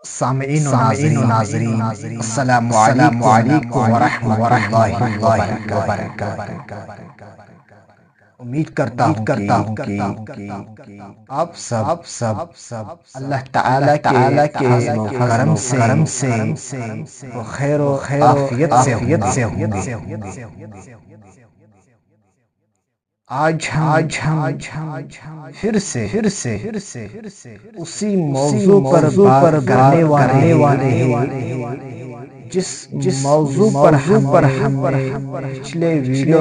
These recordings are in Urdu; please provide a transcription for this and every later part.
سامعین و ناظرین السلام علیکم ورحمۃ اللہ وبرکاتہ۔ امید کرتا ہوں کہ آپ سب اللہ تعالیٰ کے عزم و کرم سے خیر و عافیت سے ہوں گے۔ آج ہم پھر سے اسی موضوع پر بات کرنے والے ہیں جس موضوع پر ہم پچھلے ویڈیو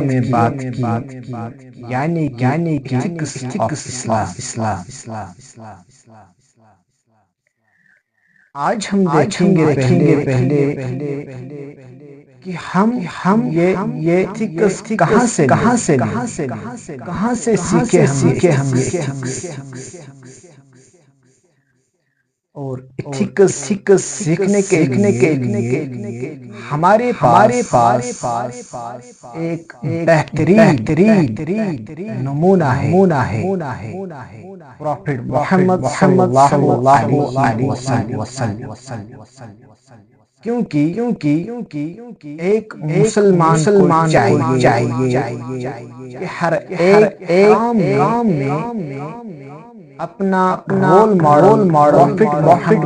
میں بات کی، یعنی ethics of اسلام۔ آج ہم دیکھیں گے پہلے کہ ہم یہ ethics کہاں سے سیکھے ہم یہ اور ethics سیکھنے کے لیے ہمارے پاس ایک بہترین نمونہ ہے، پروفٹ محمد صلی اللہ علیہ وسلم۔ کیونکہ ایک مسلمان کو چاہیے کہ ہر ایک کام میں اپنا رول ماڈل پروفٹ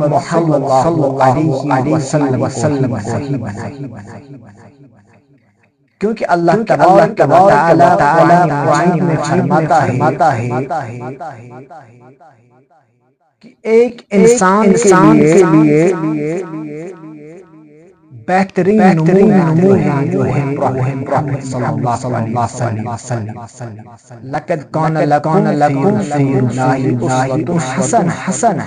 محمد صلی اللہ علیہ وسلم کو ہی بنائے، کیونکہ اللہ تبارک و تعالی قرآن میں فرماتا ہے کہ ایک انسان کے لیے بہترین نمونہ جو ہے پروفٹ صلی اللہ علیہ وسلم۔ لقد کان لکم فی اسوۃ حسنہ،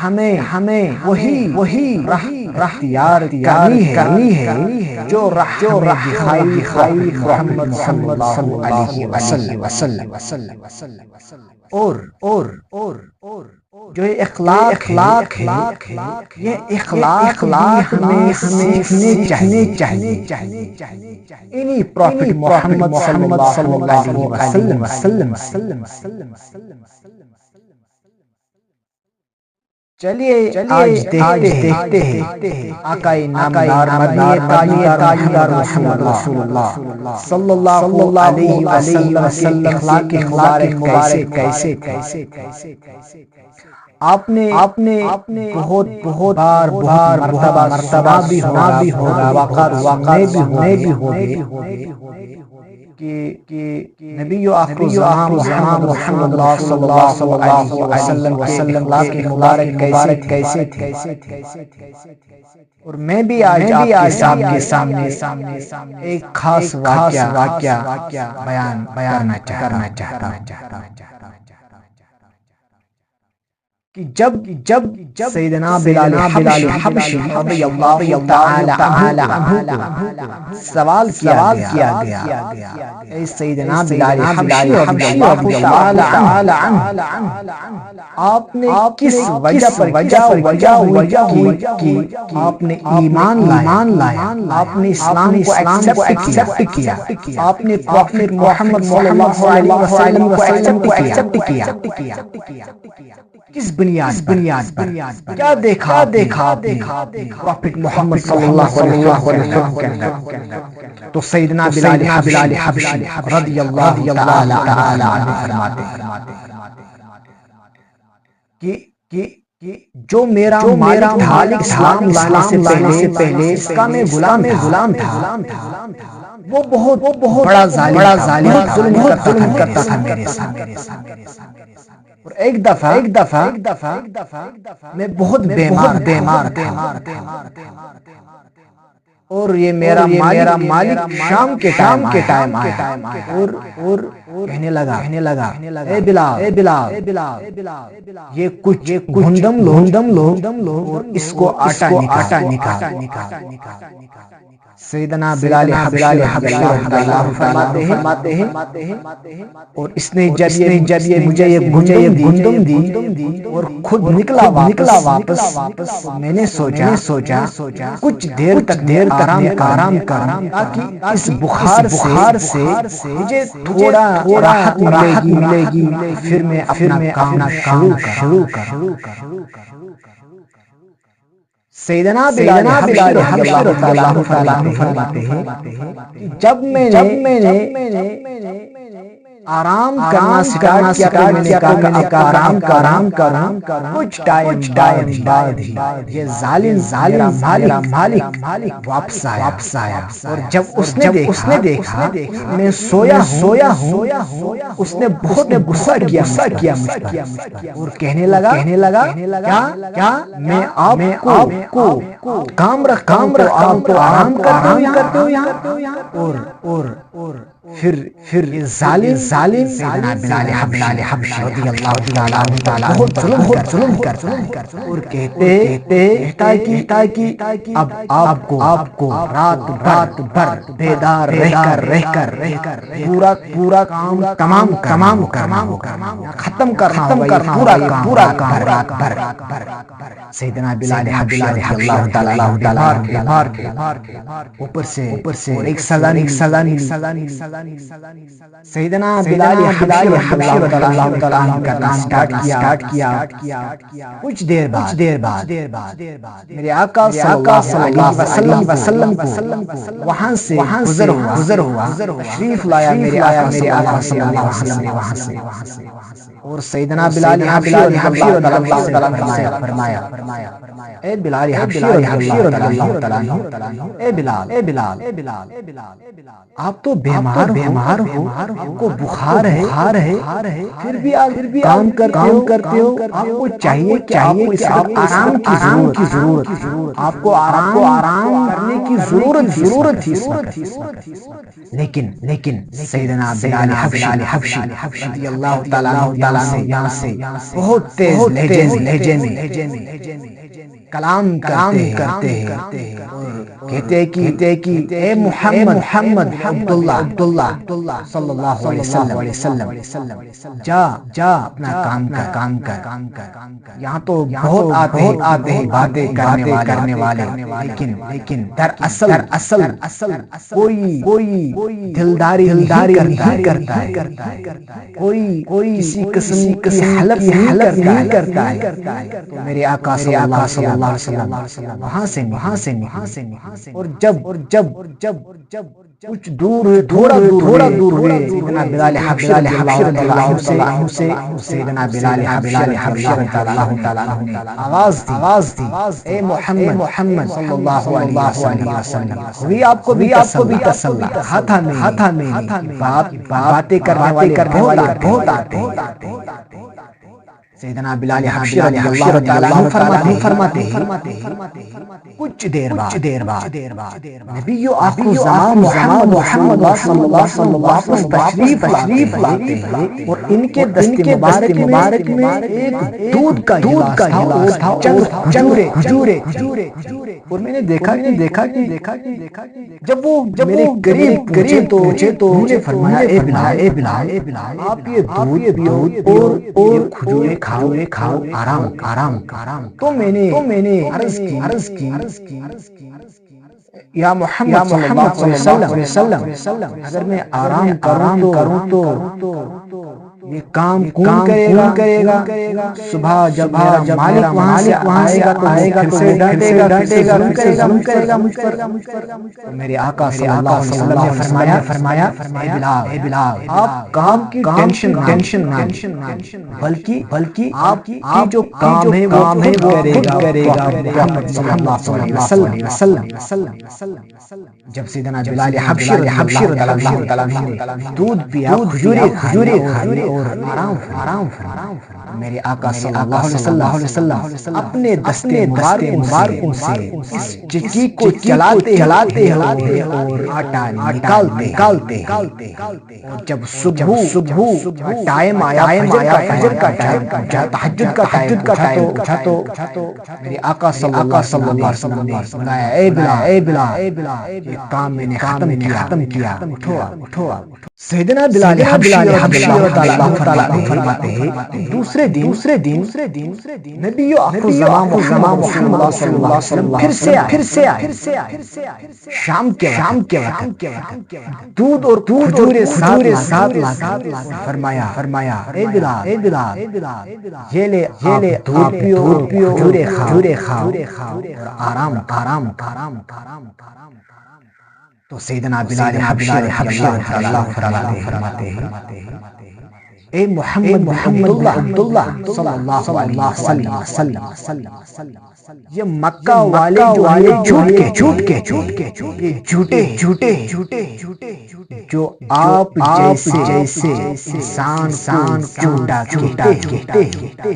ہمیں وہی راہ اختیار کرنی ہے جو راہ دکھائی محمد صلی اللہ علیہ وسلم۔ اور جو اخلاق ہے، یہ اخلاق ہمیں سیکھنے چاہیے انہی پروفٹ محمد صلی اللہ علیہ وسلم۔ چلیے آج دیکھتے ہیں آقائے نامدار مدنی تاجدار رسول اللہ صلی اللہ علیہ وسلم کے اخلاق مبارک کیسے آپ نے بہت بار مرتبہ بھی ہوگا، واقع بھی ہوگے کہ نبی و آخر الزمان محمد صلی اللہ علیہ وسلم کے اخلاق مبارک کیسے تھے، اور میں بھی آج آپ کے سامنے ایک خاص واقعہ بیان کرنا چاہتا ہوں کہ جب سیدنا بلال حبشی رضی اللہ تعالی عنہ سوال کیا گیا، اے سیدنا بلال حبشی رضی اللہ تعالی عنہ، آپ نے کس وجہ کی آپ نے ایمان لایا، آپ نے اسلام کو ایکسپٹ کیا، آپ نے پروفٹ محمد صلی اللہ علیہ وسلم کو ایکسپٹ کیا، کس بنیاد پر؟ کیا دیکھا پروفٹ محمد صلی اللہ علیہ وسلم کے اندر؟ تو سیدنا بلال حبشی رضی اللہ تعالی عنہ فرماتے کہ جو میرا مالک تھا اسلام لانے سے پہلے اس کا میں غلام تھا، وہ بہت بڑا ظالم ظلم کرتا تھا میرے ساتھ، اور ایک دفعہ میں بہت بیمار تھا، اور یہ میرا مالک شام کے ٹائم آیا اور کہنے لگا اے بلال یہ کچھ گندم لو اور اس کو آٹا نکال۔ سیدنا بلال حبشی فرماتے ہیں اور اس نے جب یہ مجھے گندم دی اور خود نکلا واپس، میں نے سوچا کچھ دیر تک آرام تاکہ اس بخار سے مجھے تھوڑا راحت ملے گی، پھر میں اپنا کام شروع کروں۔ سیدنا بلال حبشی رضی اللہ تعالیٰ عنہ فرماتے ہیں جب میں نے آرام کرنا سٹارٹ کیا تو میں نے کہا آرام کروں کچھ ٹائم بعد ہی یہ ظالم مالک واپس آیا اور جب اس نے دیکھا میں سویا ہوں اس نے بہت غصہ کیا مجھ پر اور کہنے لگا کیا میں آپ کو کام تو آپ تو آرام کرتے ہو یہاں اور پھر ظالم سیدنا بلال حبشی رضی اللہ تعالیٰ بہت ظلم کرتا اور کہتا کہ اب آپ کو رات بھر بیدار رہ کر پورا کام تمام کرنا ختم کرنا پورا کام رات بھر سیدنا بلال حبشی رضی اللہ تعالیٰ اوپر سے ایک سزا سیدنا بلال حبشی رضی اللہ تعالیٰ عنہ کا کام سٹارٹ کیا کچھ دیر بعد میرے آقا صلی اللہ علیہ وسلم کو وہاں سے گزر ہوا تشریف لایا میرے آقا صلی اللہ علیہ وسلم وہاں سے اور سیدنا بلال حبشی رضی اللہ تعالیٰ عنہ فرمایا اے بلال حبشی رضی اللہ تعالیٰ عنہ اے بلال آپ تو بیمار ہو آپ کو بخار ہے پھر بھی کام کرتے ہو آپ کو چاہیے کہ آپ آرام کی ضرورت آپ کو آرام کرنے کی ضرورت تھی لیکن سیدنا بلال حبشی رضی اللہ تعالیٰ عنہ سے بہت تیز لہجے میں کلام کرتے ہیں کہتے کہ اے محمد عبداللہ صلی اللہ علیہ وسلم جا اپنا کام کر یہاں تو بہت آتے ہیں باتیں کرنے والے لیکن در اصل کوئی دلداری نہیں کرتا ہے کوئی کسی قسم کی حلف نہیں کرتا ہے تو میرے آقا صلی اللہ علیہ وسلم وہاں سے اور جب کچھ تھوڑا دور ہوئے سیدنا بلال حبشی رضی اللہ تعالیٰ عنہ سے سیدنا بلال حبشی رضی اللہ تعالیٰ عنہ نے آواز دی اے محمد صلی اللہ علیہ وسلم ہوئی آپ کو بھی تسلی ہاتھا میں باتیں کرنے والے بہت آتے ہیں سیدنا بلال حبشی رضی اللہ تعالیٰ عنہ فرماتے ہیں کچھ دیر بعد نبی آخر زمان محمد صلی اللہ علیہ وسلم تشریف لاتے ہیں اور ان کے دست مبارک میں ایک دودھ کا گلاس تھا اور کھجورے اور میں نے دیکھا جب وہ میرے قریب پہنچے تو مجھے فرمایا اے بلال آپ یہ دودھ پیو اور کھجورے کھاؤ آرام تو میں نے عرض کی یا محمد صلی اللہ علیہ وسلم اگر میں آرام کروں تو یہ کام کون کرے گا صبح جب میرا مالک وہاں سے آئے گا تو ڈانٹے گا ظلم کرے گا مجھ پر میرے آقا صلی اللہ علیہ وسلم نے فرمایا اے بلال آپ کام کی ٹینشن نہ بلکہ آپ کی جو کام ہے وہ کرے گا محمد صلی اللہ علیہ وسلم جب سیدنا بلال حبشی رضی اللہ تعالیٰ عنہ نے دودھ پیا کھجورے کھائی اور آرام میرے آقا صلی اللہ علیہ وسلم اپنے دستے مبارکوں سے اس چکی کو چلاتے ہوئے اور آٹا نکالتے اور جب صبح ٹائم آیا فجر کا ٹائم تہجد کا ٹائم اٹھا تو میرے آقا صلی اللہ علیہ وسلم نے بلایا اے بلال یہ کام میں نے ختم کیا اٹھو سیدنا بلال حبشی رضی اللہ تعالیٰ عنہ فرماتے ہیں دوسرے دن نبی آخر زمان محمد صلی اللہ علیہ وسلم پھر سے آئے شام کے وقت دودھ اور کھجور ساتھ لا فرمایا اے بلال یہ لے دودھ پیو کھجور کھاؤ اور آرام تو سیدنا بلال حبشی اللہ فرماتے ہیں اے محمد عبداللہ صلی اللہ علیہ وسلم یہ مکہ والے جو ہیں جھوٹے جو آپ جیسے انسان جھوٹا کہتے ہیں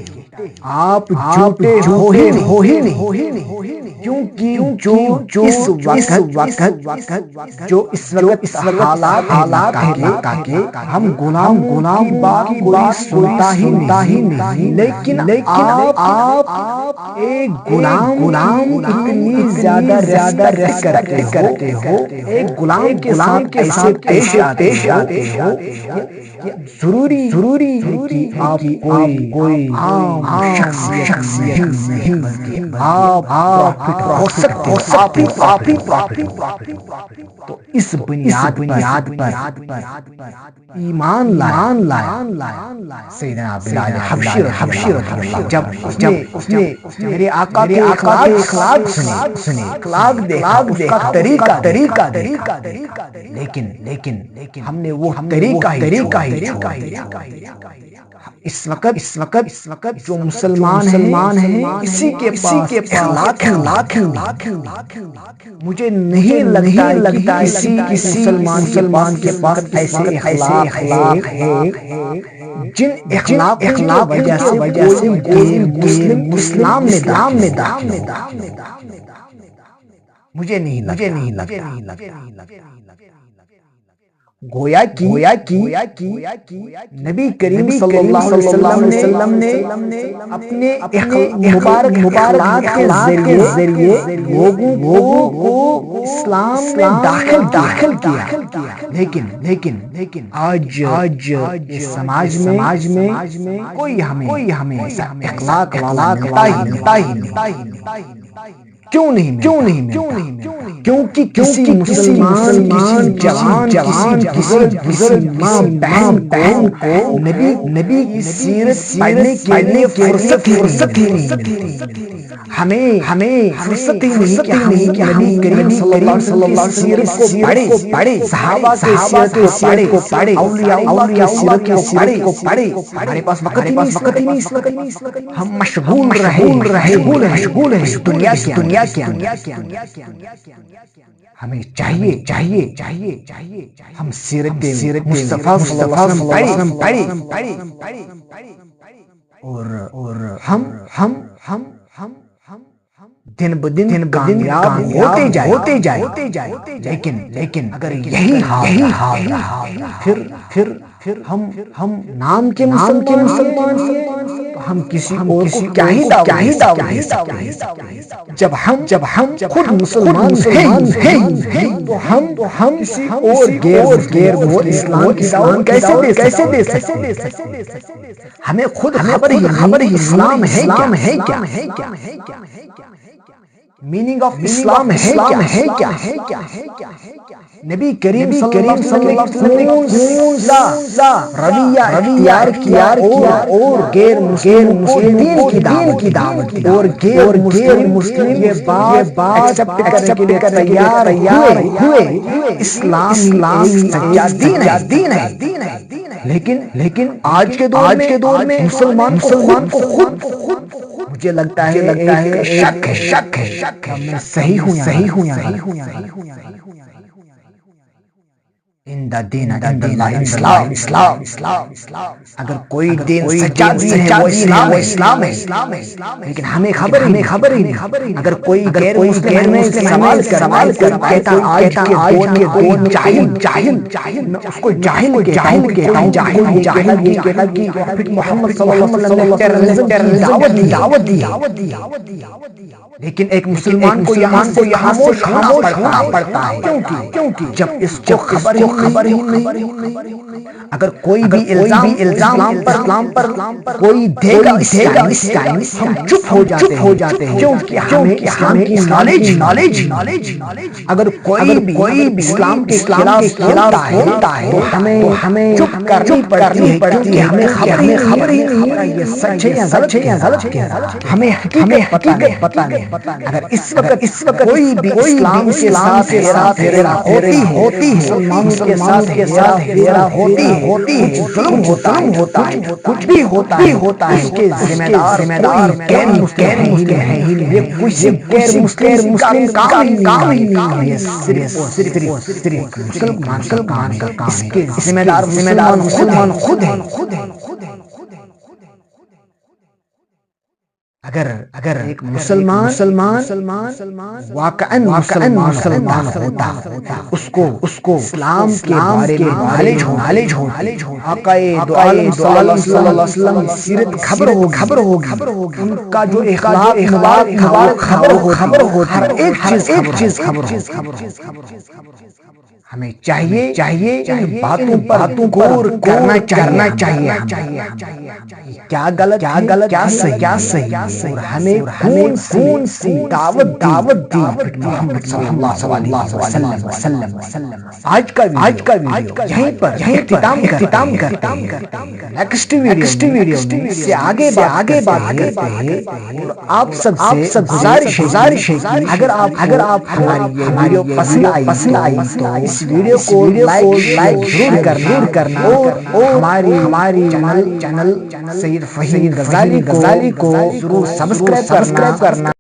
آپ جھوٹے ہو ہی نہیں کیونکہ جو اس وقت حالات ہیں ہم غلام کی بات سنتا ہی نہیں لیکن آپ ایک غلام اتنی زیادہ کرتے ہو ایک غلام کے ساتھ ایسے پیش آتے ہو ضروری کہ آپ کوئی عام شخصیت نہیں بلکہ آپ ہو سکتے تو اس بنیاد پر ایمان لایا سیدنا بلال حبشی رضی اللہ جب اس نے میرے آقا کے اخلاق سنے اخلاق دیکھا طریقہ لیکن ہم نے وہ طریقہ ہی چھوڑ دیا اس وقت جو مسلمان ہیں اسی کے پاس اخلاق مجھے نہیں لگتا کسی مسلمان کے پاس ایسے اخلاق ہے جن اخلاق کی وجہ سے مسلم نے مجھے نہیں لگتا گویا کی نبی کریم صلی اللہ علیہ وسلم نے اپنے مبارک کے ذریعے لوگوں کو اسلام میں داخل کیا لیکن آج سماج میں کوئی ہمیں ایسا اخلاق ملتا ہی نہیں کیوں نہیں کیونکہ کسی مسلمان جوان کسی بزرگ ماں بہن کو نبی کی سیرت پڑھنے کے لیے فرصت ہی نہیں ہمیں فرصت ہی نہیں کہ ہم نبی کریم صلی اللہ علیہ وسلم سیرت کو پڑھیں صحابہ کی سیرت کو پڑھیں اولیاء اللہ کی سیرت کو پڑھیں ہمارے پاس وقت ہی نہیں ہم مشغول ہیں دنیا کے اندر ہمیں چاہیے ہم سیرت مصطفیٰ صلی اللہ علیہ وسلم پڑھیں اور ہم دن بدن کامیاب ہوتے جائے لیکن اگر یہی حال رہا پھر ہم نام کے مسلمان ہیں ہم کسی اور کو کیا ہی دعوت دے سکتے ہیں جب ہم خود مسلمان ہیں تو ہم کسی اور غیر اسلام کی دعوت کیسے دے سکتے ہمیں خود خبر ہی اسلام ہے کیا میننگ آف اسلام ہے کیا نبی کریم صلی اللہ علیہ وسلم نے کون سا رویہ اختیار کیا اور غیر مسلم دین کی دعوت دی اور غیر مسلم یہ بات ایکسپٹ کرنے کے لیے تیار ہوئے اسلام سچا دین ہے لیکن آج کے دور میں مسلمان کو خود مجھے لگتا ہے شک ہے میں صحیح ہوں یا نہیں ان دا دین عند اللہ اسلام اگر کوئی دین سچا دین ہے وہ اسلام ہے لیکن ہمیں خبر ہی نہیں اگر کوئی غیر مسلم میں سوال کر کہتا آج کے دور میں جاہل میں اس کو جاہل کہتا ہوں جاہل کی پھر محمد صلی اللہ علیہ وسلم نے دعوت دی لیکن ایک مسلمان کو یہاں سے خاموش ہونا پڑتا ہے کیونکہ جب اس کو خبر خبر ہی نہیں. اگر کوئی بھی الزام اسلام پر کوئی دے گا اس ٹائم ہم چپ ہو جاتے ہیں کیونکہ ہمیں اسلام کی نالج. اگر کوئی بھی اسلام کے خلاف بولتا ہے تو ہمیں چپ کرنی پڑتی ہے کیونکہ ہمیں خبر ہی نہیں یہ سچ ہے یا غلط ہے. ہمیں حقیقت پتہ نہیں. اگر اس وقت کوئی بھی اسلام کے ساتھ ہیرا ہوتی ہے مسلمانوں کے ساتھ ہیرا ہوتی ہے ظلم ہوتا ہے کچھ بھی ہوتا ہے اس کے ذمہ دار غیر مسلم ہے ہی نہیں. یہ کسی غیر مسلم کام ہی نہیں ہے. صرف مسلمان کا کام ہے. اس کے ذمہ دار مسلمان خود ہیں. اگر ایک مسلمان واقعاً مسلمان ہوتا اس کو اسلام کے بارے میں نالج ہو آقا دو عالم صلی اللہ علیہ وسلم سیرت خبر ہوگی ان کا جو اخلاق خبر ہوتی ہر ایک چیز خبر ہوتی. ہمیں چاہیے ان باتوں پر غور کرنا چاہیے. کیا غلط کیا صحیح اور ہمیں کون سی دعوت دی محمد صلی اللہ علیہ وسلم. آج کا ویڈیو یہیں پر اختتام کرتے ہیں. نیکسٹ ویڈیو میں اس سے آگے بات کرتے ہیں. اور آپ سب سے گزارش ہے کہ اگر آپ ہماری یہ ویڈیو پسند آئی تو اس ویڈیو کو لائک ضرور کرنا اور ہماری چینل سید فہیم غزالی کو ضرور سبسکرائب کرنا.